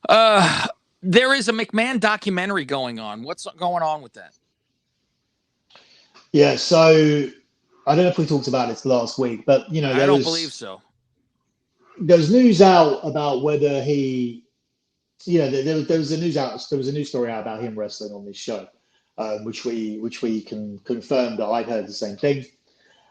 Uh, there is a McMahon documentary going on. What's going on with that? Yeah, so I don't know if we talked about this last week, but I don't believe so. there was news out about whether he, there was a there was a news story out about him wrestling on this show, which we can confirm that I'd heard the same thing.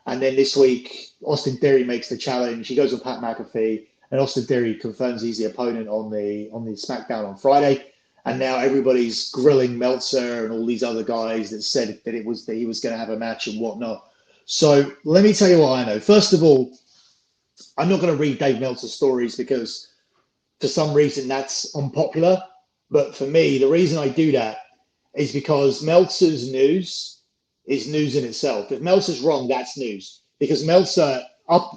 And then this week, Austin Theory makes the challenge. He goes with Pat McAfee, and Austin Theory confirms he's the opponent on the SmackDown on Friday. And now everybody's grilling Meltzer and all these other guys that said that he was going to have a match and whatnot. So let me tell you what I know. First of all, I'm not going to read Dave Meltzer's stories because for some reason that's unpopular. But for me, the reason I do that is because Meltzer's news is news in itself. If Meltzer's wrong, that's news because Meltzer,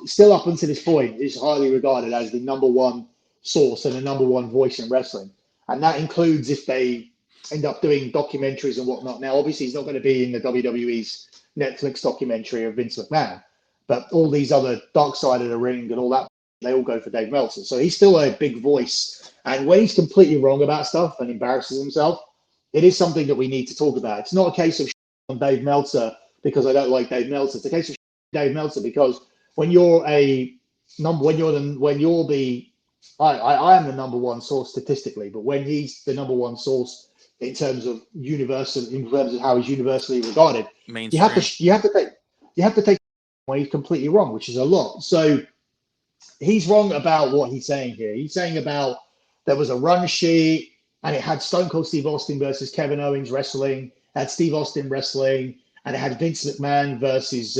still up until this point, is highly regarded as the number one source and the number one voice in wrestling, and that includes if they end up doing documentaries and whatnot. Now, obviously, he's not going to be in the WWE's Netflix documentary of Vince McMahon, but all these other Dark Side of the Ring and all that, they all go for Dave Meltzer. So he's still a big voice. And when he's completely wrong about stuff and embarrasses himself, it is something that we need to talk about. It's not a case of on Dave Meltzer because I don't like Dave Meltzer. It's a case of Dave Meltzer because when you're a number, when you're the, I am the number one source statistically, but when he's the number one source in terms of in terms of how he's universally regarded, Mainstream. you have to take when he's completely wrong, which is a lot. So he's wrong about what he's saying here. He's saying about there was a run sheet and it had Stone Cold Steve Austin versus Kevin Owens wrestling, had Steve Austin wrestling, and it had Vince McMahon versus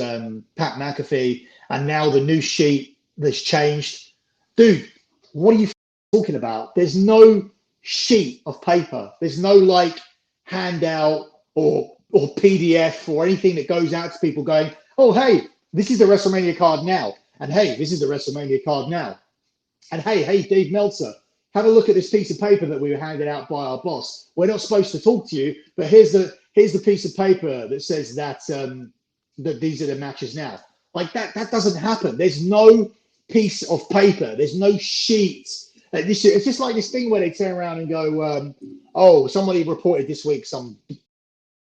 Pat McAfee. And now the new sheet that's changed. Dude, what are you talking about? There's no sheet of paper. There's no like handout or PDF or anything that goes out to people going, oh, hey, this is the WrestleMania card now. And hey, this is the WrestleMania card now. And hey, Dave Meltzer, have a look at this piece of paper that we were handed out by our boss. We're not supposed to talk to you, but here's the piece of paper that says that that these are the matches now. Like that doesn't happen. There's no piece of paper. There's no sheet. It's just like this thing where they turn around and go, oh, somebody reported this week, some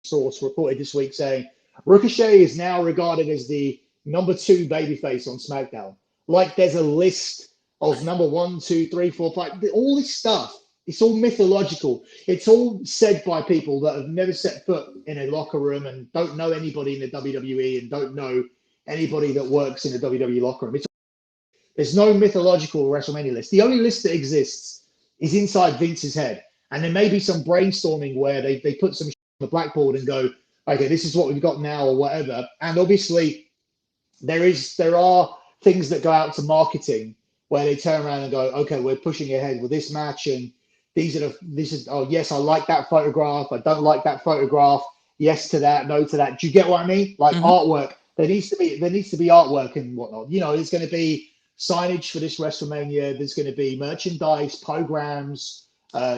source reported this week saying Ricochet is now regarded as the number two babyface on SmackDown. Like there's a list of number one, two, three, four, five, all this stuff. It's all mythological. It's all said by people that have never set foot in a locker room and don't know anybody in the WWE and don't know anybody that works in the WWE locker room. There's no mythological WrestleMania list. The only list that exists is inside Vince's head. And there may be some brainstorming where they put some on the blackboard and go, okay, this is what we've got now or whatever. And obviously there are things that go out to marketing where they turn around and go, okay, we're pushing ahead with this match and oh yes, I like that photograph, I don't like that photograph, yes to that, no to that. Do you get what I mean? Like Mm-hmm. artwork. There needs to be artwork and whatnot. There's going to be signage for this WrestleMania. There's going to be merchandise, programs,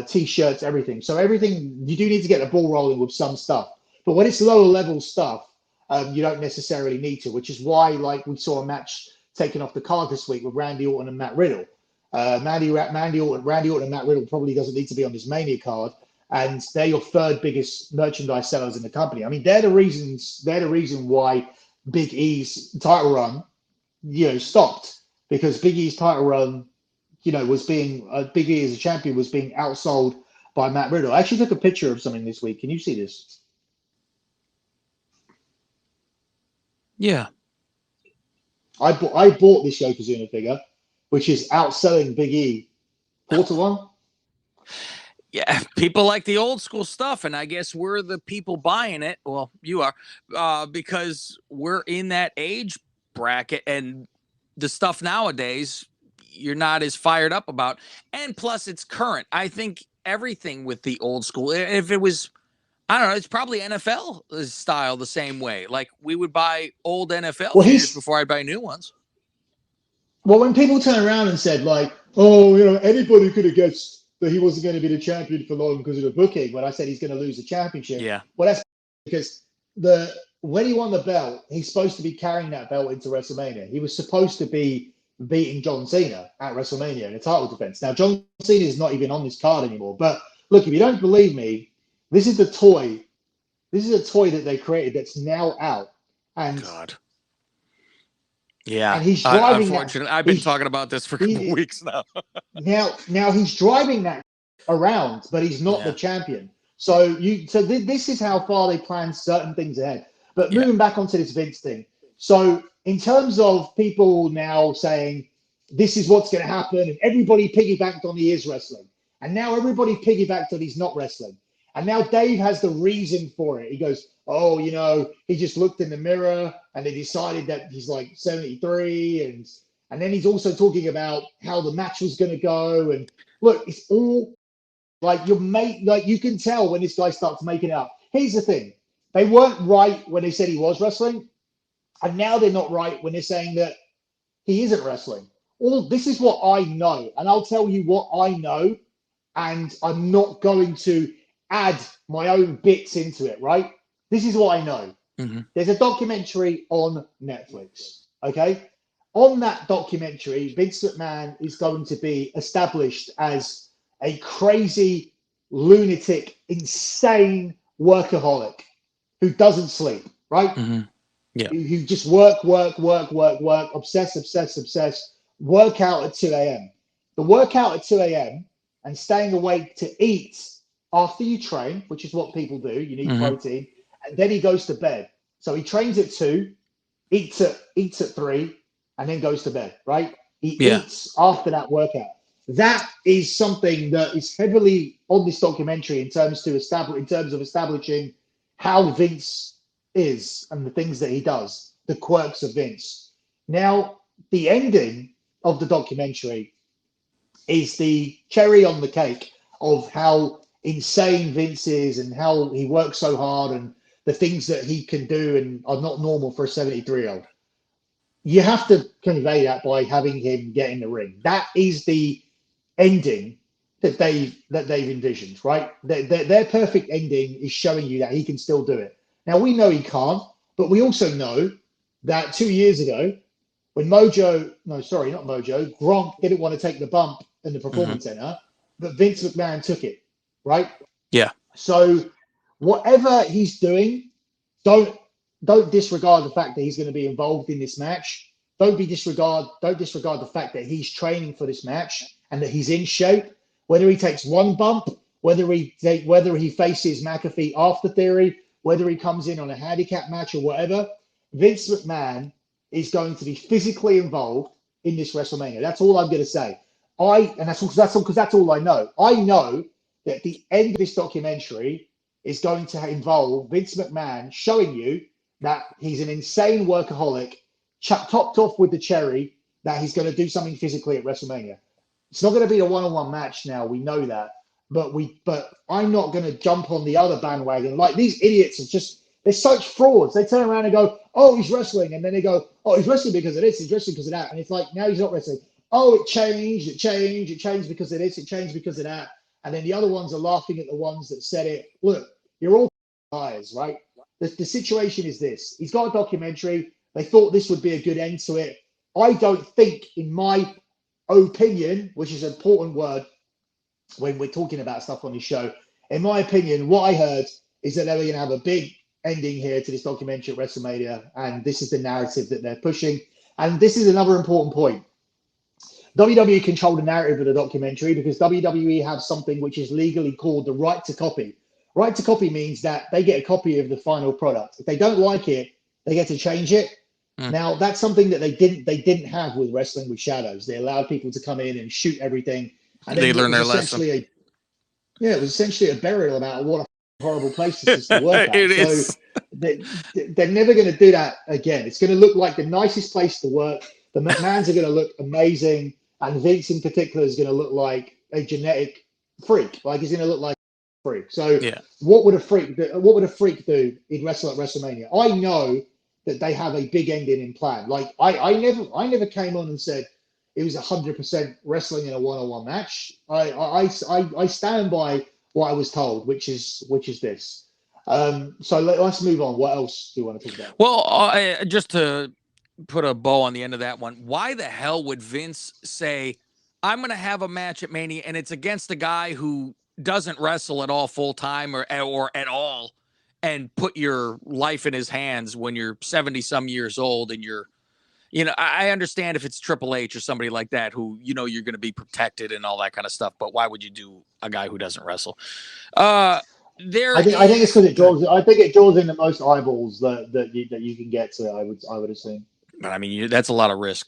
t-shirts, everything. So everything you do need to get the ball rolling with some stuff. But when it's lower level stuff, you don't necessarily need to, which is why, like, we saw a match taken off the card this week with Randy Orton and Matt Riddle. Randy Orton and Matt Riddle probably doesn't need to be on this Mania card, and they're your third biggest merchandise sellers in the company. I mean, they're the reason why Big E's title run, stopped because Big E's title run, was being Big E as a champion was being outsold by Matt Riddle. I actually took a picture of something this week. Can you see this? Yeah. I bought this Yokozuna figure, which is outselling Big E 4-1. Yeah, people like the old school stuff, and I guess we're the people buying it. Well, you are, because we're in that age bracket, and the stuff nowadays you're not as fired up about. And plus, it's current. I think everything with the old school, if it was, I don't know, it's probably NFL style the same way. Like we would buy old NFL Well, figures he's before I'd buy new ones. well when people turn around and said like, oh, anybody could have guessed that he wasn't going to be the champion for long because of the booking. When I said he's going to lose the championship, Yeah. well, that's because when he won the belt, he's supposed to be carrying that belt into WrestleMania. He was supposed to be beating John Cena at WrestleMania in a title defense. Now, John Cena is not even on this card anymore. But look, if you don't believe me, this is the toy. This is a toy that they created that's now out, and God. Yeah. and he's driving that. Unfortunately, I've been talking about this for a couple weeks now. now he's driving that around, but he's not the champion. So this is how far they plan certain things ahead. But moving back onto this Vince thing. So in terms of people now saying this is what's going to happen, and everybody piggybacked on he is wrestling, and now everybody piggybacked on he's not wrestling, and now Dave has the reason for it. He goes, oh, he just looked in the mirror and they decided that he's like 73, and then he's also talking about how the match was going to go. And look, it's all like you can tell when this guy starts making it up. Here's the thing. They weren't right when they said he was wrestling. And now they're not right when they're saying that he isn't wrestling. This is what I know. And I'll tell you what I know. And I'm not going to add my own bits into it, right? This is what I know. Mm-hmm. There's a documentary on Netflix, okay? On that documentary, Vince McMahon is going to be established as a crazy, lunatic, insane workaholic who doesn't sleep, right? Mm-hmm. Yeah. Who just work, obsess, work out at 2 a.m. The workout at 2 a.m. and staying awake to eat after you train, which is what people do. You need protein. And then he goes to bed. So he trains at 2, eats at 3, and then goes to bed, right? He eats after that workout. That is something that is heavily on this documentary in terms of establishing how Vince is and the things that he does, the quirks of Vince. Now, the ending of the documentary is the cherry on the cake of how insane Vince is and how he works so hard and the things that he can do and are not normal for a 73-year-old. You have to convey that by having him get in the ring. That is the ending that they've envisioned, right? Their perfect ending is showing you that he can still do it. Now, we know he can't, but we also know that 2 years ago, when Gronk didn't want to take the bump in the Performance Center, but Vince McMahon took it, right? Yeah. So whatever he's doing, don't disregard the fact that he's going to be involved in this match. Don't disregard the fact that he's training for this match and that he's in shape. Whether he takes one bump, whether he faces McAfee after Theory, whether he comes in on a handicap match or whatever, Vince McMahon is going to be physically involved in this WrestleMania. That's all I'm going to say. That's all I know. I know that the end of this documentary is going to involve Vince McMahon showing you that he's an insane workaholic, topped off with the cherry, that he's going to do something physically at WrestleMania. It's not going to be a one-on-one match now. We know that. But I'm not going to jump on the other bandwagon. Like, these idiots they're such frauds. They turn around and go, oh, he's wrestling. And then they go, oh, he's wrestling because of this. He's wrestling because of that. And it's like, now he's not wrestling. Oh, it changed because of this. It changed because of that. And then the other ones are laughing at the ones that said it. Look, you're all liars, right? The situation is this. He's got a documentary. They thought this would be a good end to it. I don't think, in my opinion, which is an important word when we're talking about stuff on this show, in my opinion, what I heard is that they were going to have a big ending here to this documentary at WrestleMania, and this is the narrative that they're pushing. And this is another important point. WWE control the narrative of the documentary because WWE have something which is legally called the right to copy. Right to copy means that they get a copy of the final product. If they don't like it, they get to change it. Now, that's something that they didn't have with Wrestling with Shadows. They allowed people to come in and shoot everything. And they learn their lesson. It was essentially a burial about what a horrible place this is to work at. It is. So they're never going to do that again. It's going to look like the nicest place to work. The McMahons are going to look amazing. And Vince in particular is going to look like a genetic freak. Like, he's going to look like a freak. So what would a freak do? What would a freak do in wrestle at WrestleMania? I know that they have a big ending in plan. Like, I never came on and said it was 100% wrestling in a one-on-one match. I stand by what I was told, which is this. So let's move on. What else do you want to talk about? Well, just to put a bow on the end of that one. Why the hell would Vince say, I'm going to have a match at Mania and it's against a guy who doesn't wrestle at all full time or at all, and put your life in his hands when you're 70 some years old and you're, I understand if it's Triple H or somebody like that who, you're going to be protected and all that kind of stuff, but why would you do a guy who doesn't wrestle? I think it's because it draws. I think it draws in the most eyeballs that you can get to. I would assume. But I mean, that's a lot of risk.